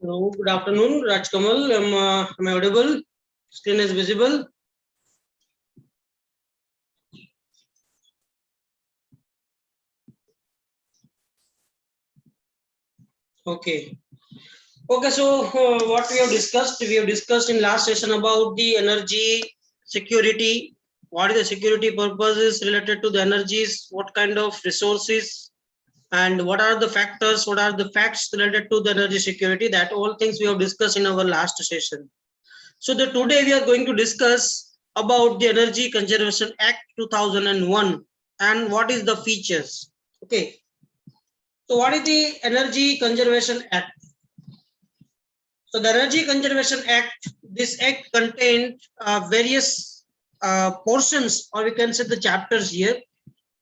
Hello, good afternoon, Rajkamal. Am I audible? Screen is visible. Okay. Okay, so what we have discussed? We have discussed in last session about the energy security. What is the security purposes related to the energies? What kind of resources? And what are the factors? What are the facts related to the energy security? That all things we have discussed in our last session. So today we are going to discuss about the Energy Conservation Act 2001 and what is the features. Okay. So what is the Energy Conservation Act? So the Energy Conservation Act, this act contained various portions, or we can say the chapters here,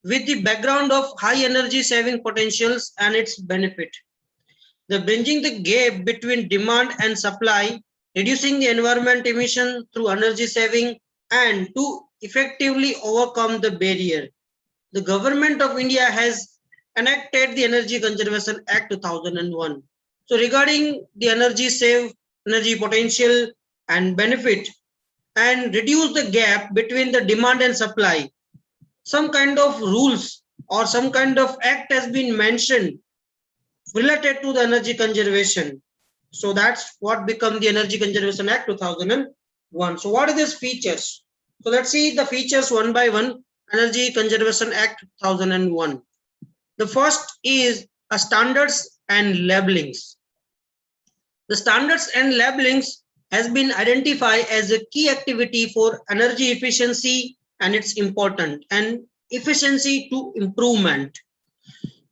with the background of high energy saving potentials and its benefit. The bridging the gap between demand and supply, reducing the environment emission through energy saving, and to effectively overcome the barrier. The government of India has enacted the Energy Conservation Act 2001. So regarding the energy save, energy potential and benefit, and reduce the gap between the demand and supply, some kind of rules or some kind of act has been mentioned related to the energy conservation. So that's what become the Energy Conservation Act 2001. So what are these features? So let's see the features one by one. Energy Conservation Act 2001. The first is a standards and labelings. The standards and labelings has been identified as a key activity for energy efficiency, and it's important, and efficiency to improvement.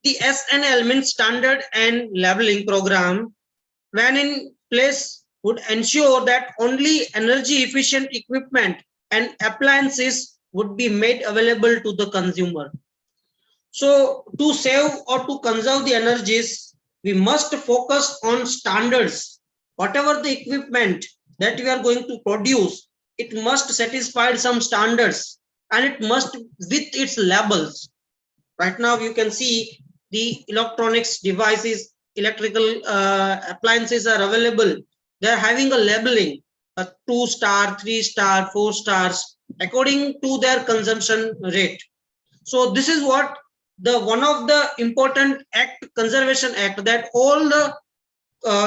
The SNL means Standard and Labeling Program, when in place, would ensure that only energy efficient equipment and appliances would be made available to the consumer. So to save or to conserve the energies, we must focus on standards. Whatever the equipment that we are going to produce, it must satisfy some standards and it must with its labels. Right now you can see the electronics devices, electrical appliances are available. They are having a labeling, a 2-star, 3-star, 4 stars, according to their consumption rate. So this is what the one of the important act, Conservation Act, that all the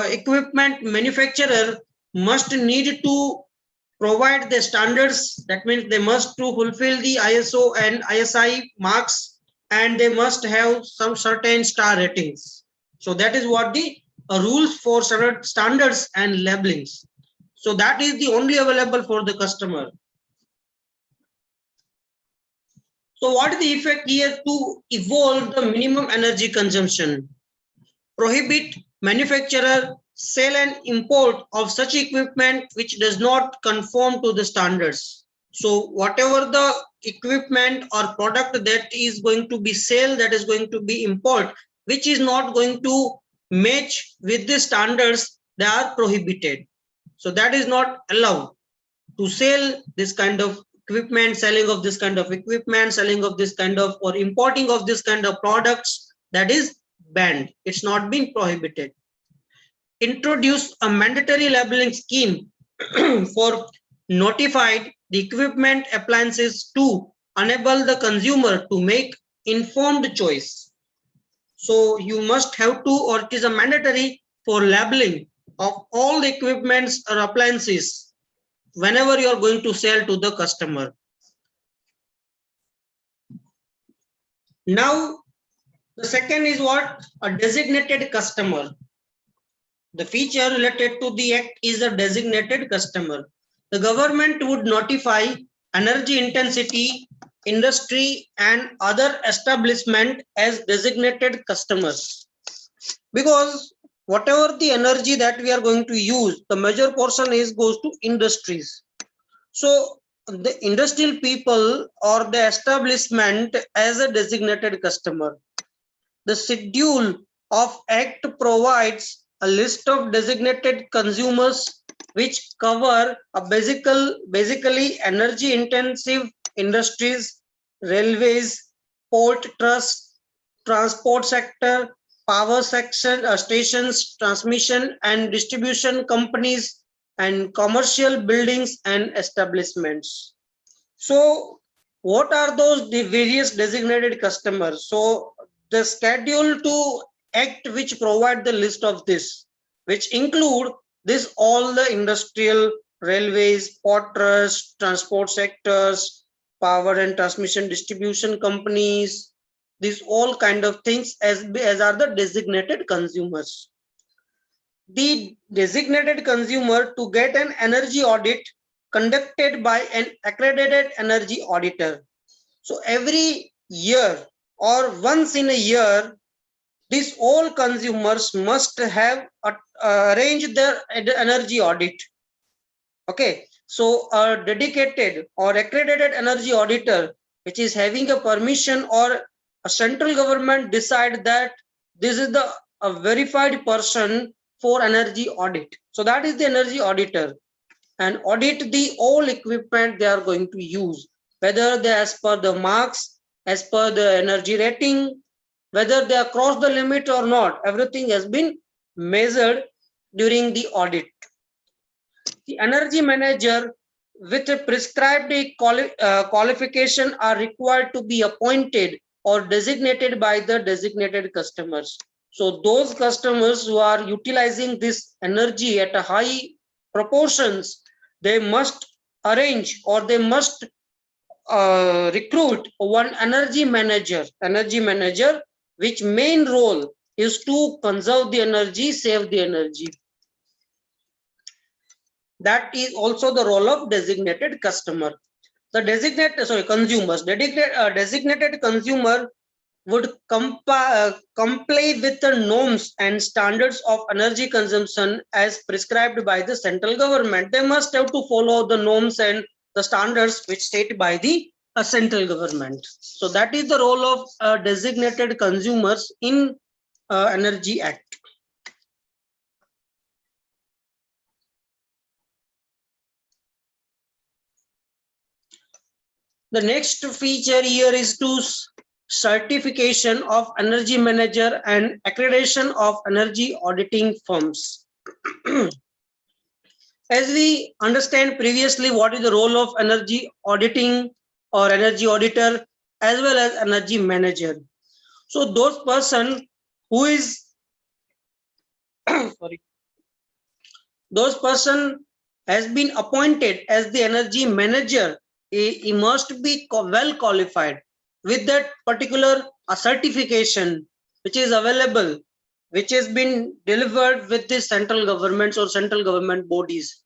equipment manufacturer must need to provide the standards. That means they must to fulfill the ISO and ISI marks, and they must have some certain star ratings. So that is what the rules for standards and labelings. So that is the only available for the customer. So what is the effect here? To evolve the minimum energy consumption, prohibit manufacturer, sale and import of such equipment which does not conform to the standards. So whatever the equipment or product that is going to be sale, that is going to be import, which is not going to match with the standards, they are prohibited. So that is not allowed to sell this kind of equipment, selling of this kind of equipment, selling of this kind of, or importing of this kind of products, that is banned. It's not been prohibited. Introduce a mandatory labeling scheme for notified the equipment appliances to enable the consumer to make informed choice. So you must have to, or it is a mandatory for labeling of all the equipments or appliances whenever you are going to sell to the customer. Now, the second is what? A designated customer. The feature related to the act is a designated customer. The government would notify energy intensity, industry and other establishment as designated customers. Because whatever the energy that we are going to use, the major portion goes to industries. So the industrial people or the establishment as a designated customer. The schedule of act provides a list of designated consumers which cover a basically energy intensive industries, railways, port trust, transport sector, power section, stations, transmission and distribution companies, and commercial buildings and establishments. So what are those the various designated customers? So the schedule to act which provide the list of this, which include this all the industrial, railways, port trust, transport sectors, power and transmission distribution companies, these all kind of things as are the designated consumers. The designated consumer to get an energy audit conducted by an accredited energy auditor. So every year or once in a year, these all consumers must have arranged their energy audit. Okay, so a dedicated or accredited energy auditor, which is having a permission or a central government decide that this is the a verified person for energy audit. So that is the energy auditor, and audit the all equipment they are going to use, whether they as per the marks, as per the energy rating, whether they are cross the limit or not. Everything has been measured during the audit. The energy manager with a prescribed qualification are required to be appointed or designated by the designated customers. So those customers who are utilizing this energy at a high proportions, they must arrange or they must recruit one energy manager, which main role is to conserve the energy, save the energy. That is also the role of designated customer. The designated consumer would comply with the norms and standards of energy consumption as prescribed by the central government. They must have to follow the norms and the standards which set by the central government. So that is the role of designated consumers in Energy Act. The next feature here is to certification of energy manager and accreditation of energy auditing firms. As we understand previously, what is the role of energy auditing or energy auditor as well as energy manager. So those person who is sorry, those person has been appointed as the energy manager, he must be well qualified with that particular certification which is available, which has been delivered with the central governments or central government bodies.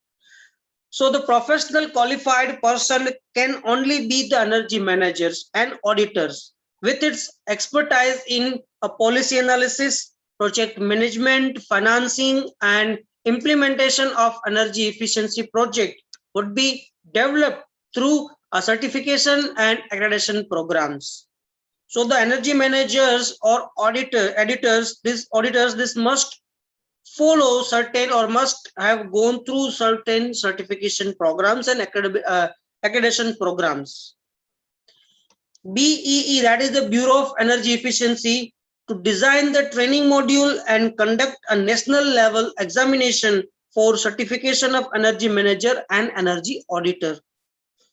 So the professional qualified person can only be the energy managers and auditors with its expertise in a policy analysis, project management, financing and implementation of energy efficiency project would be developed through a certification and accreditation programs. So the energy managers or editors, this must follow certain or must have gone through certain certification programs and accreditation programs. BEE, that is the Bureau of Energy Efficiency, to design the training module and conduct a national level examination for certification of energy manager and energy auditor.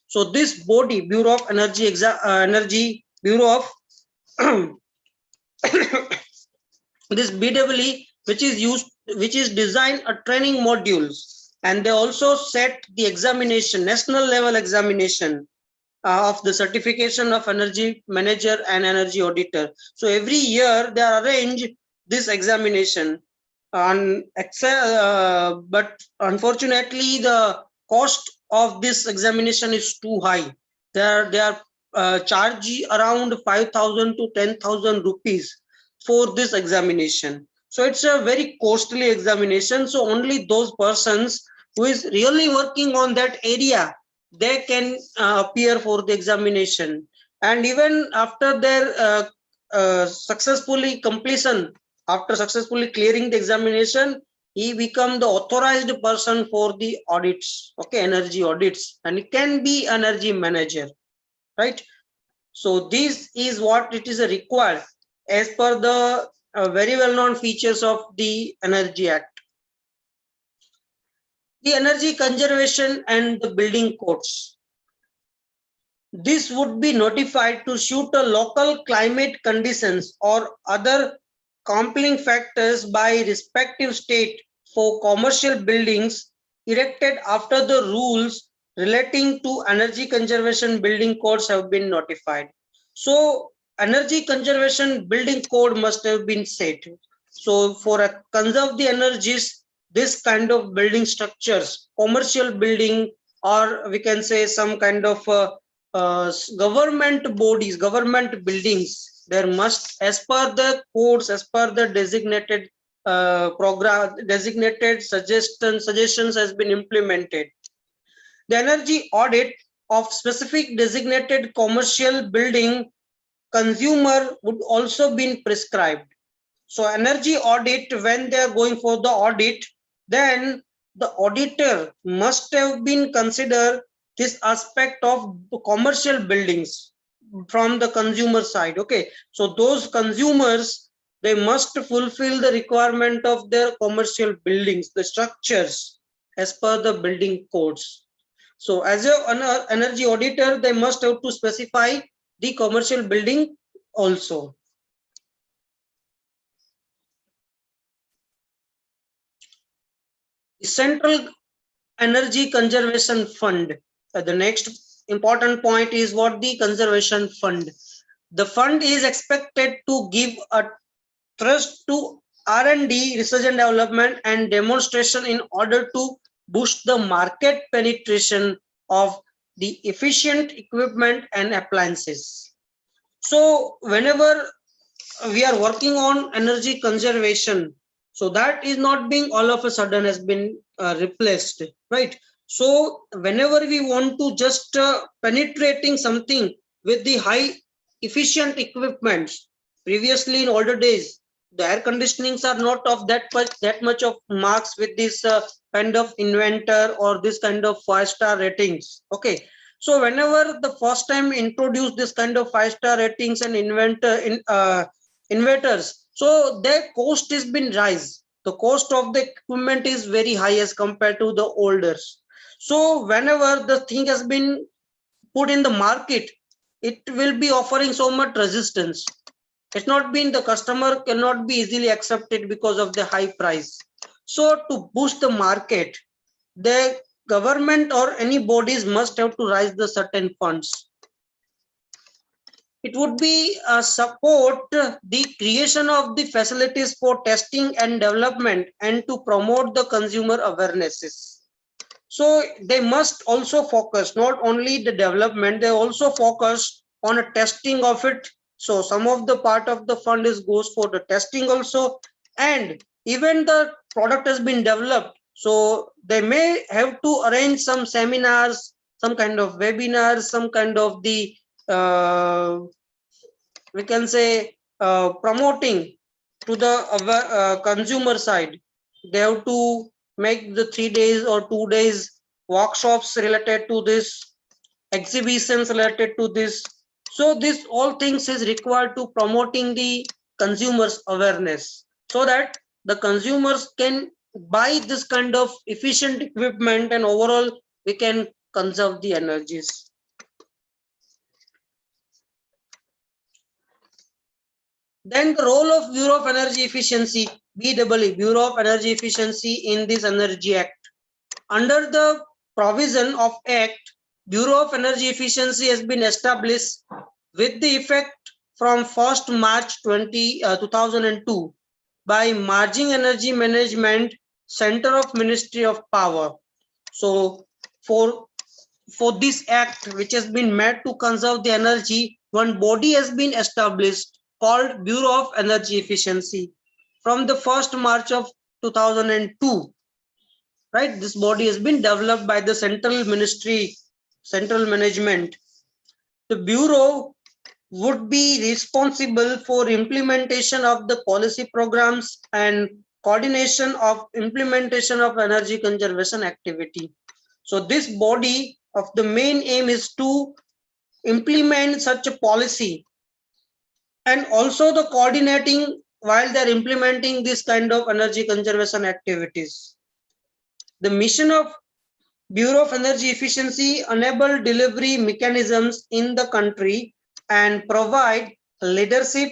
So this body, Bureau of Energy Bureau of this BEE, which is designed a training modules, and they also set the examination, national level examination of the certification of energy manager and energy auditor. So every year they arrange this examination on Excel, but unfortunately the cost of this examination is too high. They are charge around 5,000 to 10,000 rupees for this examination. So it's a very costly examination. So only those persons who is really working on that area, they can appear for the examination. And even after their successfully completion, after successfully clearing the examination, he become the authorized person for the audits, okay, energy audits, and it can be energy manager, right? So this is what it is required as per the very well-known features of the Energy Act. The energy conservation and the building codes. This would be notified to suit a local climate conditions or other compelling factors by respective state for commercial buildings erected after the rules relating to energy conservation building codes have been notified. So energy conservation building code must have been set. So for a conserve the energies, this kind of building structures, commercial building, or we can say some kind of government bodies, government buildings, there must, as per the codes, as per the designated program, designated suggestions has been implemented. The energy audit of specific designated commercial building consumer would also be prescribed. So energy audit, when they are going for the audit, then the auditor must have been considered this aspect of commercial buildings from the consumer side. Okay, so those consumers, they must fulfill the requirement of their commercial buildings, the structures, as per the building codes. So as an energy auditor, they must have to specify the commercial building also. The Central Energy Conservation Fund. The next important point is what the conservation fund. The fund is expected to give a thrust to R&D, research and development, and demonstration in order to boost the market penetration of the efficient equipment and appliances. So whenever we are working on energy conservation, so that is not being all of a sudden has been replaced, right? So whenever we want to just penetrating something with the high efficient equipments, previously in older days the air conditionings are not of that much of marks with this kind of inventor or this kind of 5-star ratings. Okay, so whenever the first time introduced this kind of 5-star ratings and inverters, so their cost has been rise. The cost of the equipment is very high as compared to the olders. So whenever the thing has been put in the market, it will be offering so much resistance. It's not been, the customer cannot be easily accepted because of the high price. So to boost the market, the government or any bodies must have to raise the certain funds. It would be support the creation of the facilities for testing and development and to promote the consumer awarenesses. So they must also focus not only the development, they also focus on a testing of it. So some of the part of the fund is goes for the testing also, and even the product has been developed, so they may have to arrange some seminars, some kind of webinars, some kind of the we can say promoting to the consumer side. They have to make the 3 days or 2 days workshops related to this, exhibitions related to this. So this all things is required to promoting the consumers awareness, so that the consumers can buy this kind of efficient equipment and overall we can conserve the energies. Then the role of Bureau of Energy Efficiency, BEE, Bureau of Energy Efficiency in this Energy Act. Under the provision of Act, Bureau of Energy Efficiency has been established with the effect from 1st March 2002 by Merging Energy Management Center of Ministry of Power. So for this act which has been made to conserve the energy, one body has been established called Bureau of Energy Efficiency from the 1st March of 2002. Right, this body has been developed by the central ministry, central management. The bureau would be responsible for implementation of the policy programs and coordination of implementation of energy conservation activity. So this body of the main aim is to implement such a policy and also the coordinating while they're implementing this kind of energy conservation activities. The mission of Bureau of Energy Efficiency enable delivery mechanisms in the country and provide leadership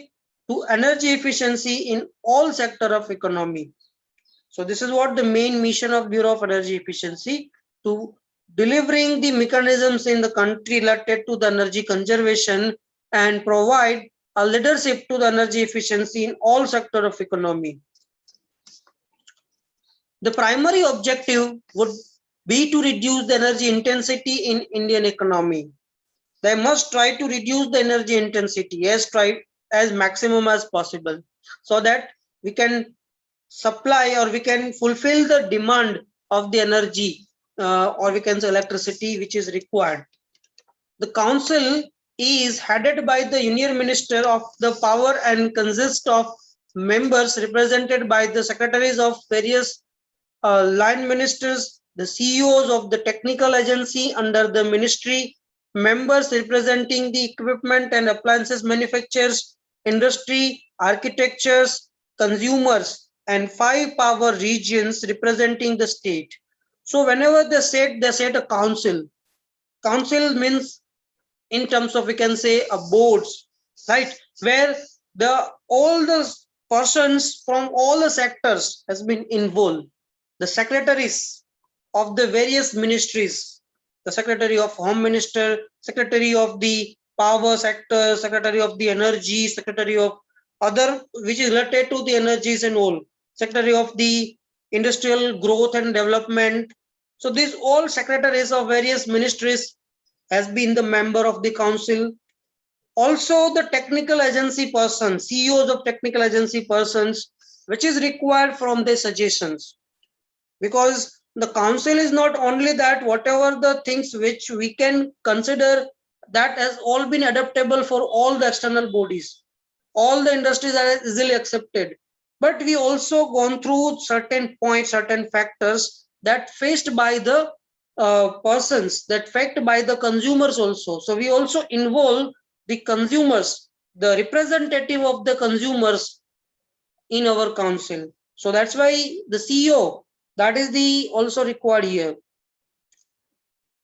to energy efficiency in all sector of economy. So this is what the main mission of Bureau of Energy Efficiency, to delivering the mechanisms in the country related to the energy conservation and provide a leadership to the energy efficiency in all sector of economy. The primary objective would be to reduce the energy intensity in Indian economy. They must try to reduce the energy intensity as maximum as possible, so that we can supply or we can fulfill the demand of the energy or we can say electricity which is required. The council is headed by the Union Minister of the Power and consists of members represented by the secretaries of various line ministers, the CEOs of the technical agency under the ministry, members representing the equipment and appliances manufacturers, industry, architectures, consumers, and 5 power regions representing the state. So whenever they set a council. Council means in terms of, we can say, a boards, right, where all the persons from all the sectors has been involved. The secretaries of the various ministries, the secretary of home minister, secretary of the power sector, secretary of the energy, secretary of other which is related to the energies and all, secretary of the industrial growth and development. So these all secretaries of various ministries has been the member of the council. Also the technical agency persons, CEOs of technical agency persons, which is required from their suggestions. Because the council is not only that, whatever the things which we can consider that has all been adaptable for all the external bodies, all the industries are easily accepted, but we also gone through certain points, certain factors that faced by the persons, that faced by the consumers also. So we also involve the consumers, the representative of the consumers in our council. So that's why the CEO, that is the also required here.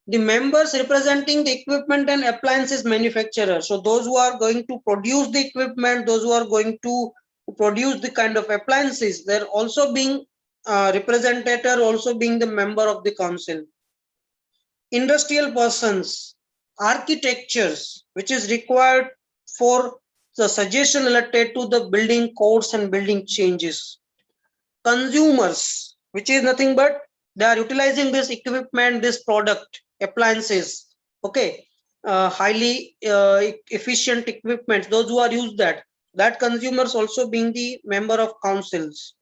The members representing the equipment and appliances manufacturer. So those who are going to produce the equipment, those who are going to produce the kind of appliances, they're also being represented, also being the member of the council. Industrial persons, architectures, which is required for the suggestion related to the building codes and building changes. Consumers, which is nothing but they are utilizing this equipment, this product, appliances, okay, highly efficient equipment, those who are used that consumers also being the member of councils,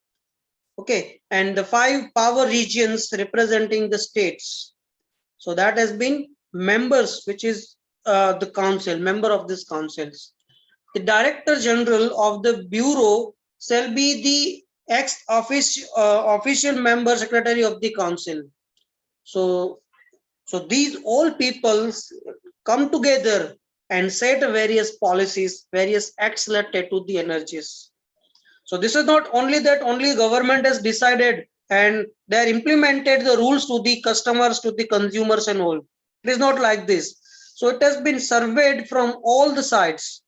okay. And the 5 power regions representing the states, so that has been members, which is the council, member of this councils. The Director General of the Bureau shall be the official member secretary of the council. So these all peoples come together and set various policies, various acts related to the energies. So this is not only that only government has decided and they are implemented the rules to the customers, to the consumers and all. It is not like this. So it has been surveyed from all the sides.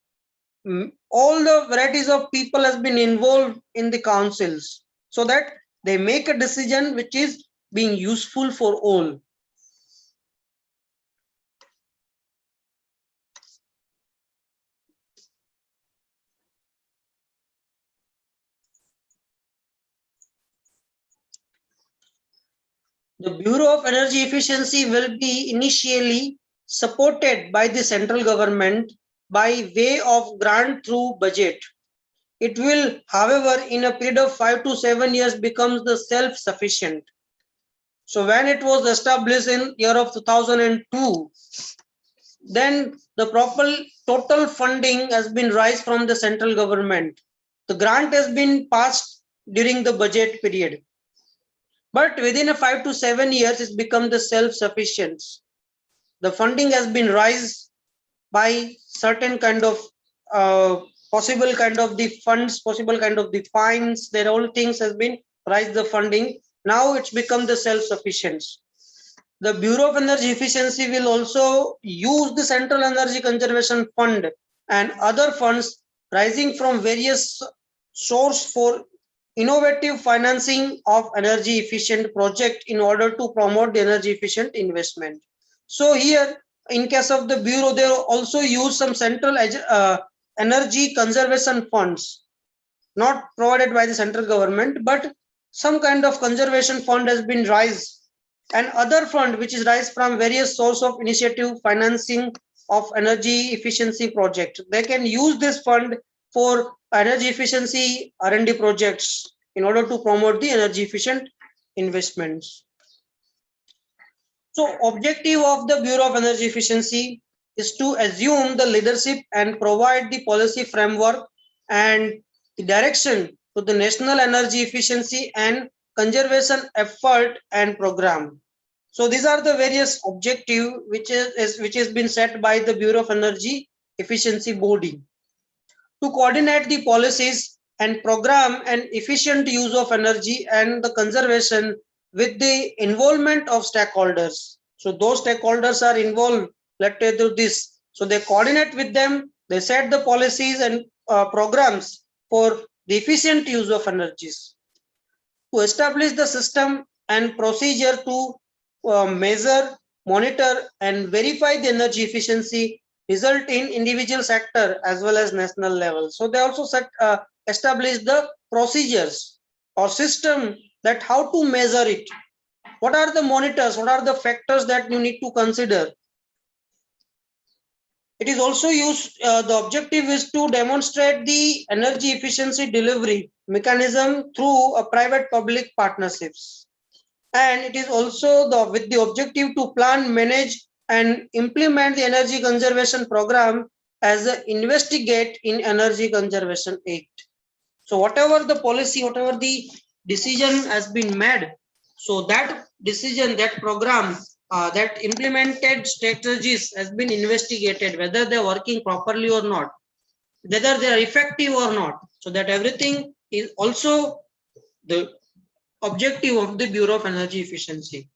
All the varieties of people has been involved in the councils, so that they make a decision which is being useful for all. The Bureau of Energy Efficiency will be initially supported by the central government by way of grant through budget. It will, however, in a period of 5 to 7 years becomes the self-sufficient. So when it was established in year of 2002, then the proper total funding has been raised from the central government. The grant has been passed during the budget period. But within a 5 to 7 years, it's become the self-sufficient. The funding has been raised by certain kind of possible kind of the funds, possible kind of the fines, their all things has been raised the funding. Now it's become the self-sufficient. The Bureau of Energy Efficiency will also use the Central Energy Conservation Fund and other funds rising from various sources for innovative financing of energy efficient project in order to promote the energy efficient investment. So here, in case of the Bureau, they also use some central energy conservation funds, not provided by the central government, but some kind of conservation fund has been raised, and other fund which is raised from various source of initiative financing of energy efficiency project. They can use this fund for energy efficiency R&D projects in order to promote the energy efficient investments. So objective of the Bureau of Energy Efficiency is to assume the leadership and provide the policy framework and the direction to the national energy efficiency and conservation effort and program. So these are the various objective which has been set by the Bureau of Energy Efficiency body to coordinate the policies and program and efficient use of energy and the conservation with the involvement of stakeholders. So those stakeholders are involved, let's say, to this. So they coordinate with them, they set the policies and programs for the efficient use of energies. To establish the system and procedure to measure, monitor, and verify the energy efficiency result in individual sector as well as national level. So they also establish the procedures or system that how to measure it. What are the monitors? What are the factors that you need to consider? It is also used, the objective is to demonstrate the energy efficiency delivery mechanism through a private-public partnerships. And it is also with the objective to plan, manage, and implement the energy conservation program as an investigate in Energy Conservation Act. So whatever the policy, whatever the decision has been made, so that decision, that program, that implemented strategies has been investigated, whether they're working properly or not, whether they are effective or not. So that everything is also the objective of the Bureau of Energy Efficiency.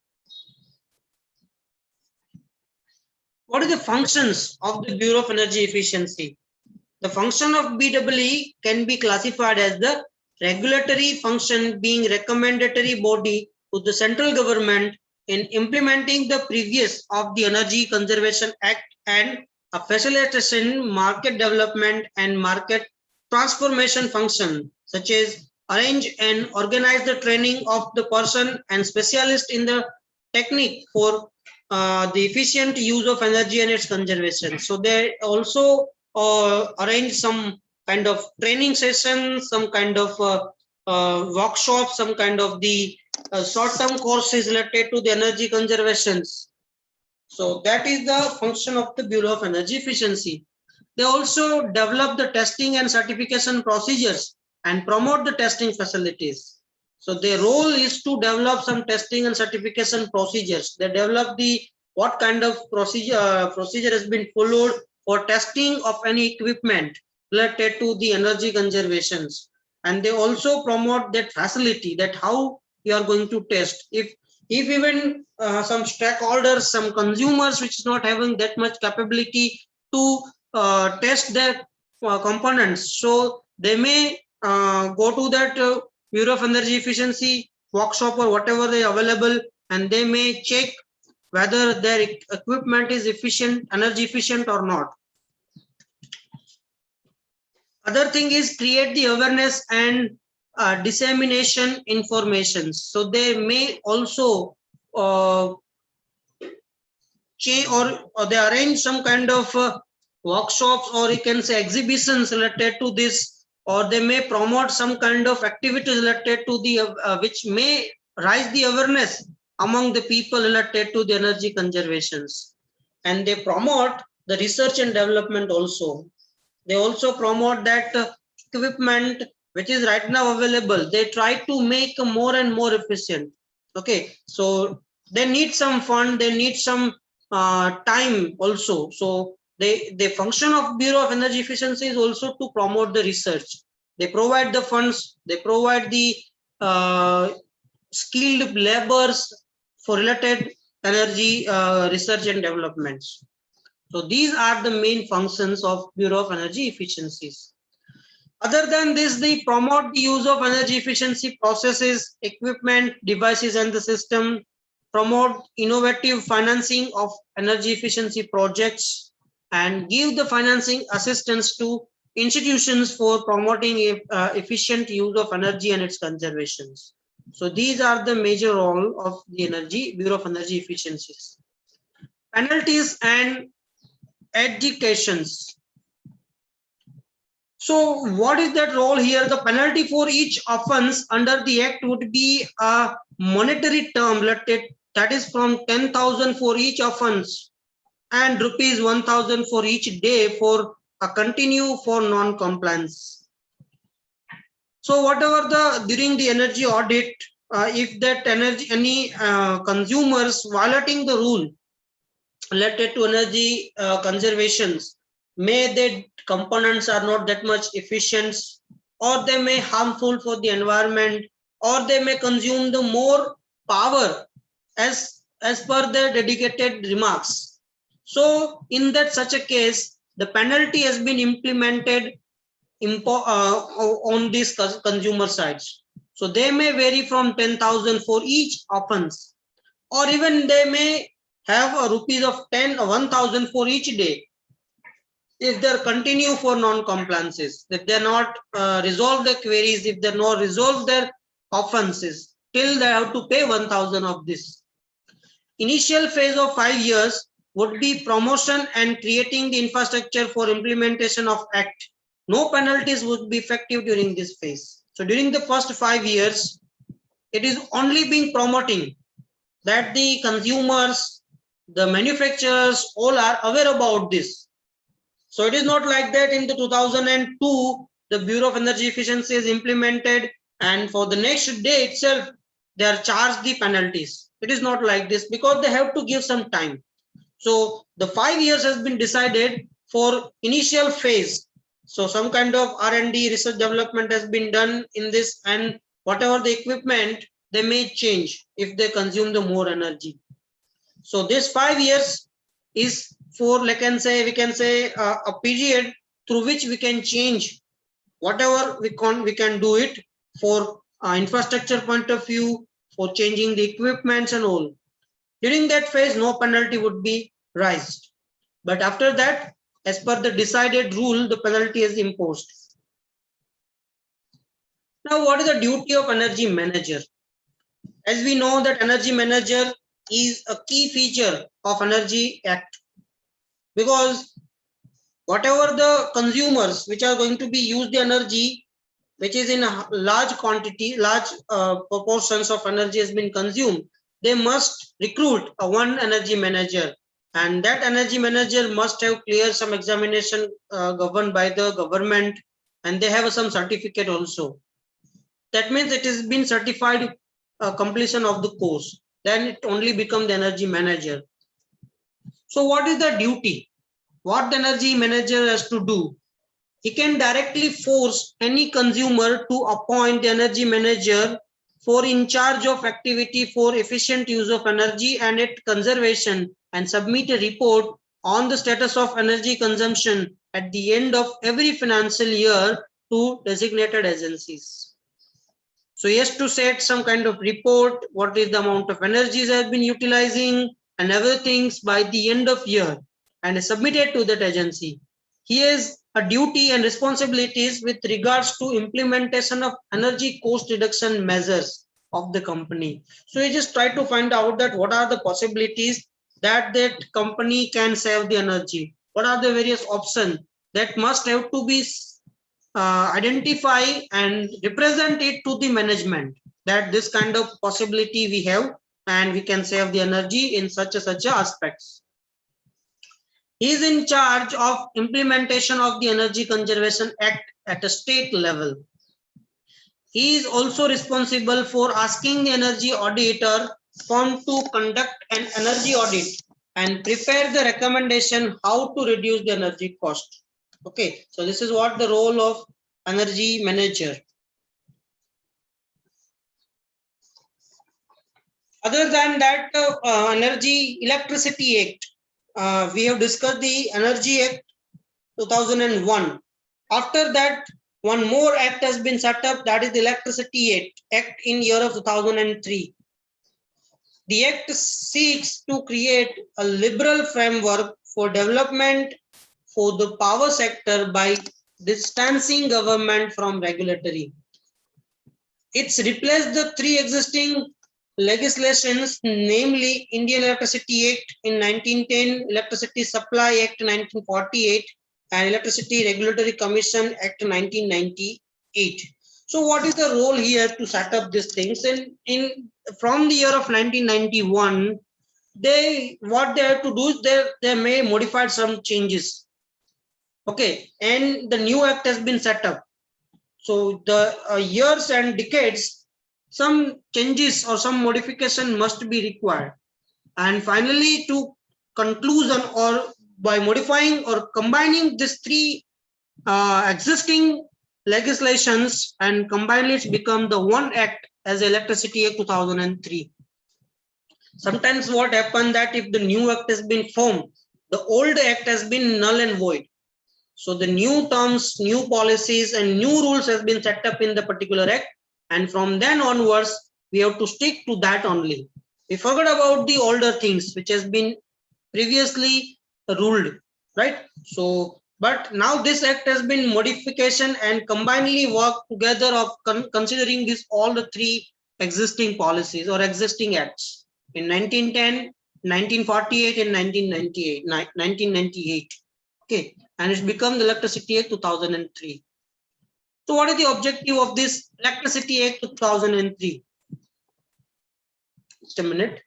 What are the functions of the Bureau of Energy Efficiency? The function of BEE can be classified as the regulatory function, being recommendatory body to the central government in implementing the previous of the Energy Conservation Act and a facilitation, market development and market transformation function, such as arrange and organize the training of the person and specialist in the technique for the efficient use of energy and its conservation. So they also arrange some kind of training sessions, some kind of workshops, some kind of the short-term courses related to the energy conservations. So that is the function of the Bureau of Energy Efficiency. They also develop the testing and certification procedures and promote the testing facilities. So their role is to develop some testing and certification procedures. They develop the what kind of procedure has been followed for testing of any equipment related to the energy conservations. And they also promote that facility, that how you are going to test. If even some stakeholders, some consumers which is not having that much capability to test their components, so they may go to that Bureau of Energy Efficiency workshop or whatever they are available, and they may check whether their equipment is efficient, energy efficient or not. Other thing is create the awareness and dissemination information. So they may also change or they arrange some kind of workshops, or you can say exhibitions related to this, or they may promote some kind of activities related to the which may raise the awareness among the people related to the energy conservations. And they promote the research and development also. They also promote that equipment which is right now available, they try to make more and more efficient. Okay, so they need some fund, they need some time also. So the function of Bureau of Energy Efficiency is also to promote the research. They provide the funds, they provide the skilled laborers for related energy research and developments. So these are the main functions of Bureau of Energy Efficiencies. Other than this, they promote the use of energy efficiency processes, equipment, devices, and the system, promote innovative financing of energy efficiency projects, and give the financing assistance to institutions for promoting efficient use of energy and its conservations. So these are the major role of the Bureau of Energy Efficiencies. Penalties and educations. So what is that role here? The penalty for each offense under the Act would be a monetary term, that is from 10,000 for each offense and rupees 1,000 for each day for a continue for non-compliance. So whatever during the energy audit, if that any consumers violating the rule related to energy conservations, may their components are not that much efficient, or they may harmful for the environment, or they may consume the more power as per their dedicated remarks. So in that such a case, the penalty has been implemented on these consumer sides. So they may vary from 10,000 for each offense, or even they may have a rupees of 10 or 1,000 for each day. If they continue for non-compliances, if they're not resolve their queries, if they're not resolve their offenses, till they have to pay 1,000 of this. Initial phase of 5 years would be promotion and creating the infrastructure for implementation of Act. No penalties would be effective during this phase. So during the first 5 years, it is only being promoting that the consumers, the manufacturers, all are aware about this. So it is not like that in the 2002, the Bureau of Energy Efficiency is implemented and for the next day itself, they are charged the penalties. It is not like this because they have to give some time. So the 5 years has been decided for initial phase. So some kind of R&D research development has been done in this, and whatever the equipment, they may change if they consume the more energy. So this 5 years is for, we can say a period through which we can change whatever we can do it for infrastructure point of view, for changing the equipments and all. During that phase, no penalty would be raised. But after that, as per the decided rule, the penalty is imposed. Now, what is the duty of energy manager? As we know that energy manager is a key feature of Energy Act, because whatever the consumers which are going to be used the energy, which is in a large quantity, large proportions of energy has been consumed, they must recruit one energy manager, and that energy manager must have cleared some examination governed by the government, and they have some certificate also. That means it has been certified completion of the course. Then it only becomes the energy manager. So what is the duty? What the energy manager has to do? He can directly force any consumer to appoint the energy manager for in charge of activity for efficient use of energy and its conservation, and submit a report on the status of energy consumption at the end of every financial year to designated agencies. So he has to set some kind of report, what is the amount of energy has been utilizing and everything by the end of year, and is submitted to that agency. He has a duty and responsibilities with regards to implementation of energy cost reduction measures of the company. So you just try to find out that what are the possibilities that company can save the energy. What are the various options that must have to be identify and represent it to the management, that this kind of possibility we have and we can save the energy in such aspects. He is in charge of implementation of the Energy Conservation Act at a state level. He is also responsible for asking the energy auditor firm to conduct an energy audit and prepare the recommendation how to reduce the energy cost. Okay, so this is what the role of energy manager. Other than that, Energy Electricity Act, we have discussed the Energy Act 2001. After that, one more act has been set up, that is the Electricity Act in year of 2003. The act seeks to create a liberal framework for development for the power sector by distancing government from regulatory. It's replaced the three existing legislations, namely Indian Electricity Act in 1910, Electricity Supply Act 1948, and Electricity Regulatory Commission Act 1998. So what is the role here to set up these things? And from the year of 1991, what they have to do is they may modify some changes. Okay, and the new act has been set up. So the years and decades, some changes or some modification must be required. And finally, to conclusion, or by modifying or combining these three existing legislations and combined, it become the one act as Electricity Act 2003. Sometimes what happened that if the new act has been formed, the old act has been null and void. So the new terms, new policies, and new rules has been set up in the particular act, and from then onwards, we have to stick to that only. We forgot about the older things which has been previously ruled, right? So, but now this act has been modification and combinedly work together of considering this all the three existing policies or existing acts in 1910, 1948, and 1998. Okay, and it's become the Electricity Act 2003. So what is the objective of this Electricity Act 2003? Just a minute.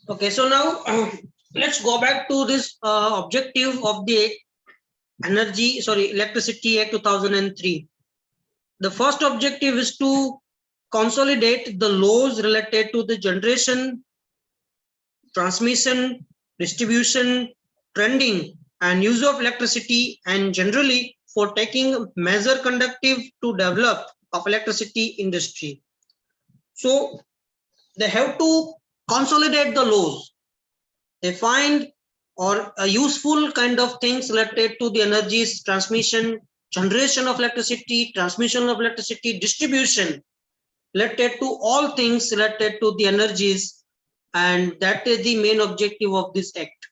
Okay, so now let's go back to this objective of the Electricity Act 2003. The first objective is to consolidate the laws related to the generation, transmission, distribution, trending, and use of electricity, and generally for taking measure conductive to develop of electricity industry. So they have to consolidate the laws. They find or a useful kind of things related to the energies, transmission, generation of electricity, transmission of electricity, distribution, related to all things related to the energies, and that is the main objective of this act.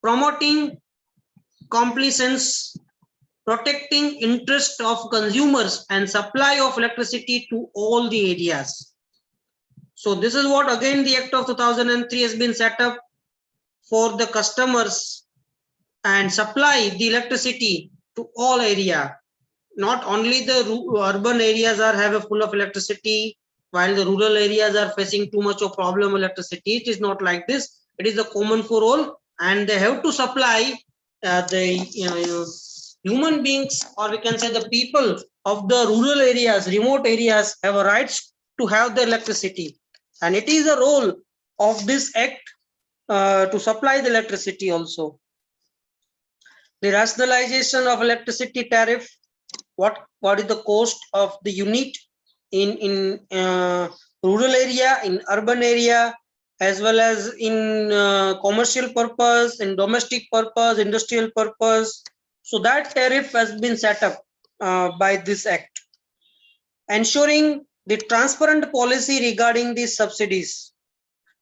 Promoting compliance, protecting interest of consumers and supply of electricity to all the areas. So this is what again the Act of 2003 has been set up for the customers and supply the electricity to all area. Not only the urban areas are have a full of electricity, while the rural areas are facing too much of problem electricity. It is not like this. It is a common for all, and they have to supply the human beings, or we can say the people of the rural areas, remote areas, have a rights to have the electricity, and it is a role of this act to supply the electricity also. The rationalization of electricity tariff. What is the cost of the unit in rural area, in urban area, as well as in commercial purpose, in domestic purpose, industrial purpose. So that tariff has been set up by this act. Ensuring the transparent policy regarding these subsidies.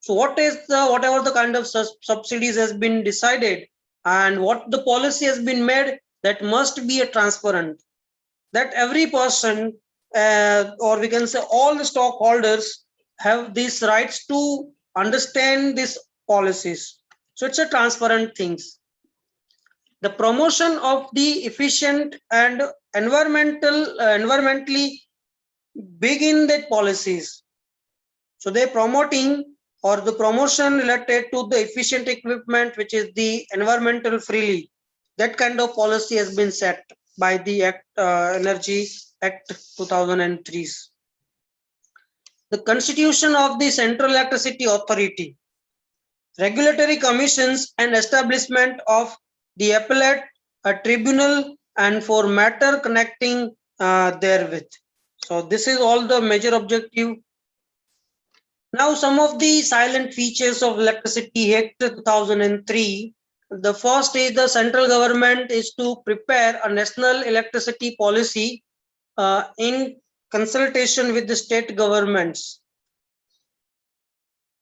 So what is the whatever the kind of subsidies has been decided and what the policy has been made, that must be a transparent, that every person or we can say all the stockholders have these rights to understand these policies. So it's a transparent things. The promotion of the efficient and environmentally begin that policies. So they're promoting or the promotion related to the efficient equipment, which is the environmental freely. That kind of policy has been set by the Energy Act 2003. The constitution of the Central Electricity Authority, regulatory commissions and establishment of the appellate tribunal and for matter connecting therewith. So this is all the major objective. Now some of the silent features of Electricity Act 2003. The first is the central government is to prepare a national electricity policy in consultation with the state governments.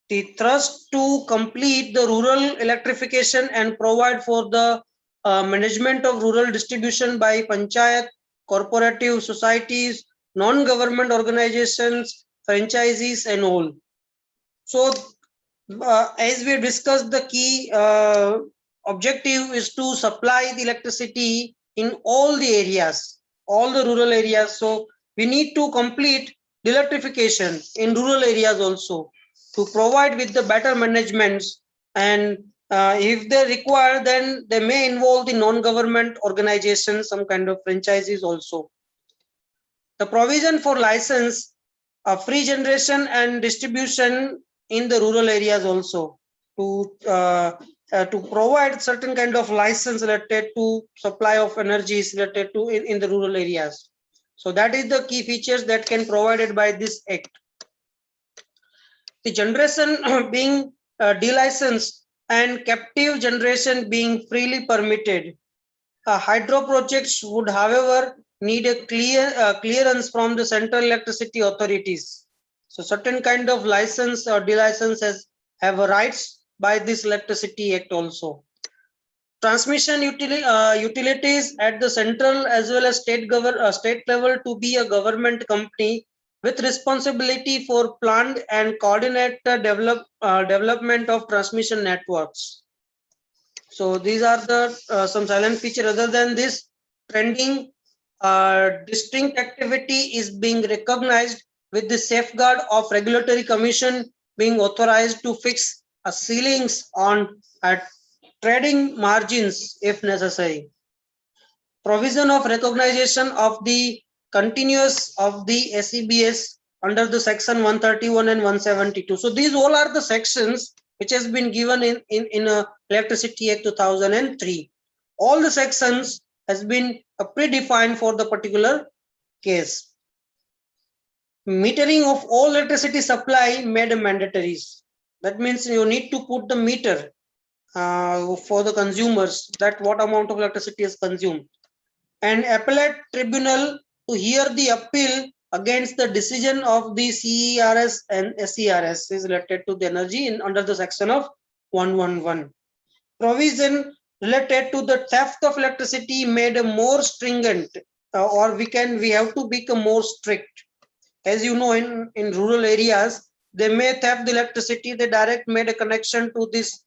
The thrust to complete the rural electrification and provide for the management of rural distribution by panchayat, cooperative societies, non-government organizations, franchisees and all. So as we discussed, the key objective is to supply the electricity in all the areas, all the rural areas. So we need to complete the electrification in rural areas also to provide with the better managements, and if they require, then they may involve the non-government organizations, some kind of franchises also. The provision for license, free generation and distribution in the rural areas also, to provide certain kind of license related to supply of energies related to in the rural areas. So that is the key features that can provided by this act. The generation being delicensed and captive generation being freely permitted. Hydro projects would, however, need a clearance from the central electricity authorities. So certain kind of license or delicense have rights by this Electricity Act also. Transmission utilities at the central as well as state level to be a government company with responsibility for planned and coordinated development of transmission networks. So these are the some silent feature. Other than this, trending distinct activity is being recognized with the safeguard of regulatory commission being authorized to fix ceilings on trading margins if necessary. Provision of recognition of the continuous of the SEBS under the section 131 and 172. So these all are the sections which has been given in Electricity Act 2003. All the sections has been predefined for the particular case. Metering of all electricity supply made mandatory. That means you need to put the meter for the consumers, that what amount of electricity is consumed. And appellate tribunal to hear the appeal against the decision of the CERS and SERS is related to the energy under the section of 111. Provision related to the theft of electricity made more stringent, or we have to become more strict. As you know, in rural areas, they may theft the electricity, they direct made a connection to this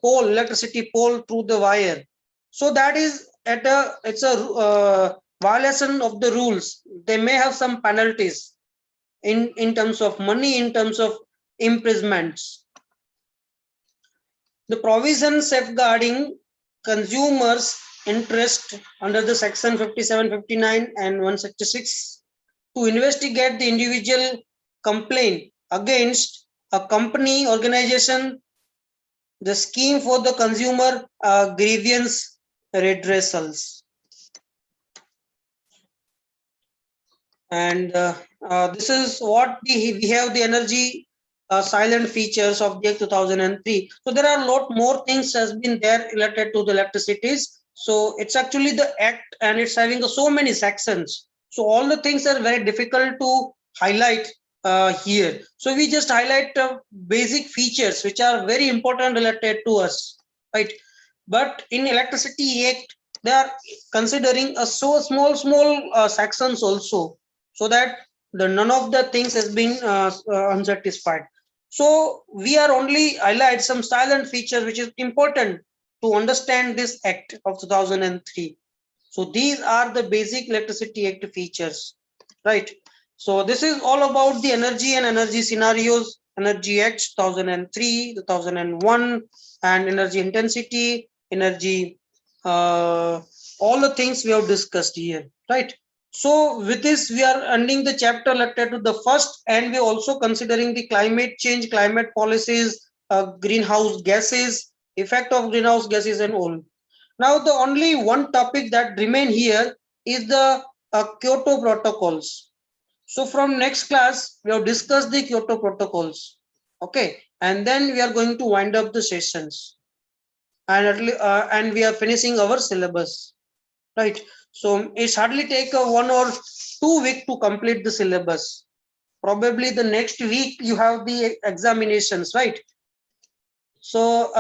electricity pole through the wire. So that is it's a violation of the rules. They may have some penalties in terms of money, in terms of imprisonments. The provision safeguarding consumers' interest under the section 57, 59 and 166 to investigate the individual complaint against a company, organization, the scheme for the consumer grievance redressals. And this is what we have the energy silent features of the Act 2003. So there are a lot more things has been there related to the electricities. So it's actually the act and it's having so many sections. So all the things are very difficult to highlight here. So we just highlight basic features which are very important related to us, right? But in Electricity Act, they are considering a so small sections also, so that the none of the things has been unsatisfied. So we are only highlight some silent features which is important to understand this Act of 2003. So these are the basic Electricity Act features, right? So this is all about the energy and energy scenarios, Energy Act 2003, 2001, and energy intensity, energy, all the things we have discussed here, right? So with this, we are ending the chapter related to the first, and we're also considering the climate change, climate policies, greenhouse gases, effect of greenhouse gases and all. Now, the only one topic that remain here is the Kyoto protocols. So from next class, we have discussed the Kyoto protocols. Okay, and then we are going to wind up the sessions, and we are finishing our syllabus, right? So it's hardly take a 1 or 2 week to complete the syllabus. Probably the next week you have the examinations, right? So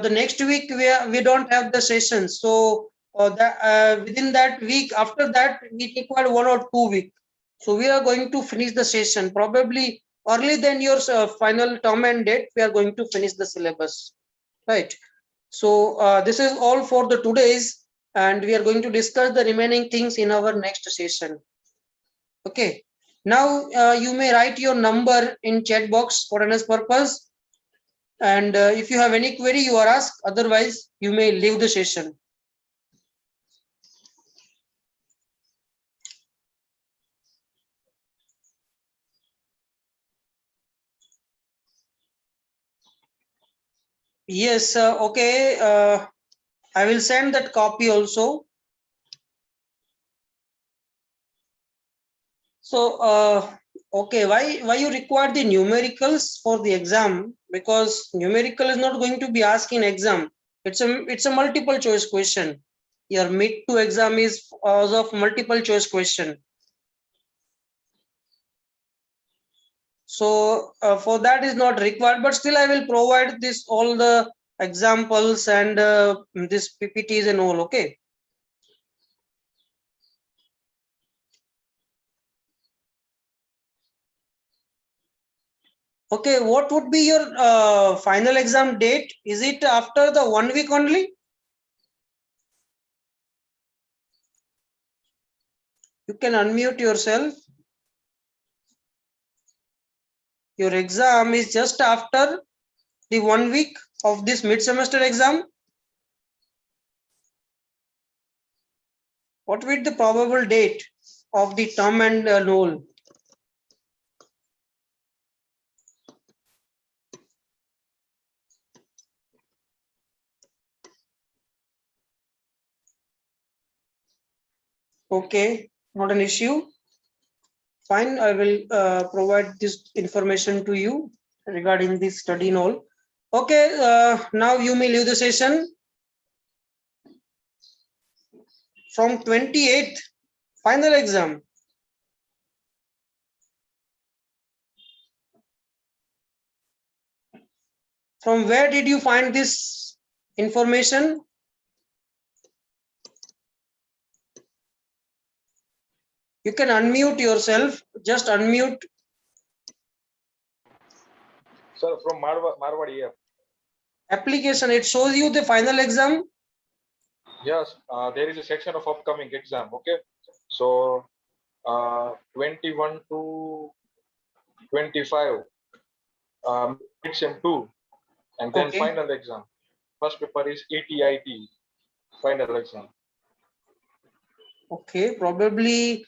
the next week we don't have the sessions. So within that week, after that we require 1 or 2 weeks. So we are going to finish the session probably early than your final term and date. We are going to finish the syllabus, right? So this is all for the today's, and we are going to discuss the remaining things in our next session. Okay. Now you may write your number in chat box for NS purpose. And if you have any query, you are asked. Otherwise, you may leave the session. Yes, okay. I will send that copy also. So, okay, why you require the numericals for the exam? Because numerical is not going to be asked in exam. It's a multiple choice question. Your mid to exam is of multiple choice question. So for that is not required, but still I will provide this all the examples and this PPTs and all. Okay. Okay, what would be your final exam date? Is it after the 1 week only? You can unmute yourself. Your exam is just after the 1 week of this mid-semester exam. What will be the probable date of the term and null? Okay, not an issue. Fine, I will provide this information to you regarding this study and all. Okay, now you may leave the session. From 28th, final exam. From where did you find this information? You can unmute yourself, just unmute. Sir, from Marwadi here. Application, it shows you the final exam. Yes, there is a section of upcoming exam. Okay, so 21 to 25, exam 2, and then Okay. final exam. First paper is ATIT, final exam. Okay, probably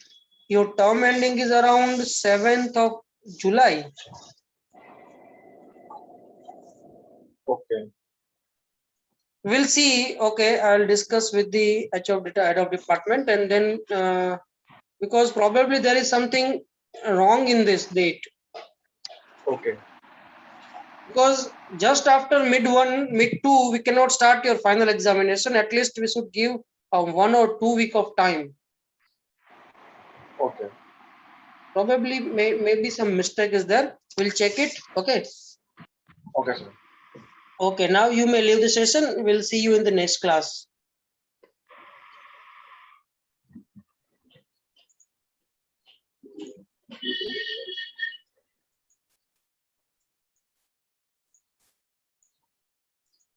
your term ending is around 7th of July. Okay. We'll see. Okay, I'll discuss with the head of department, and then because probably there is something wrong in this date. Okay. Because just after mid 1, mid 2, we cannot start your final examination. At least we should give 1 or 2 week of time. Okay. Probably maybe some mistake is there. We'll check it. Okay. Okay, sir. Okay. Now you may leave the session. We'll see you in the next class.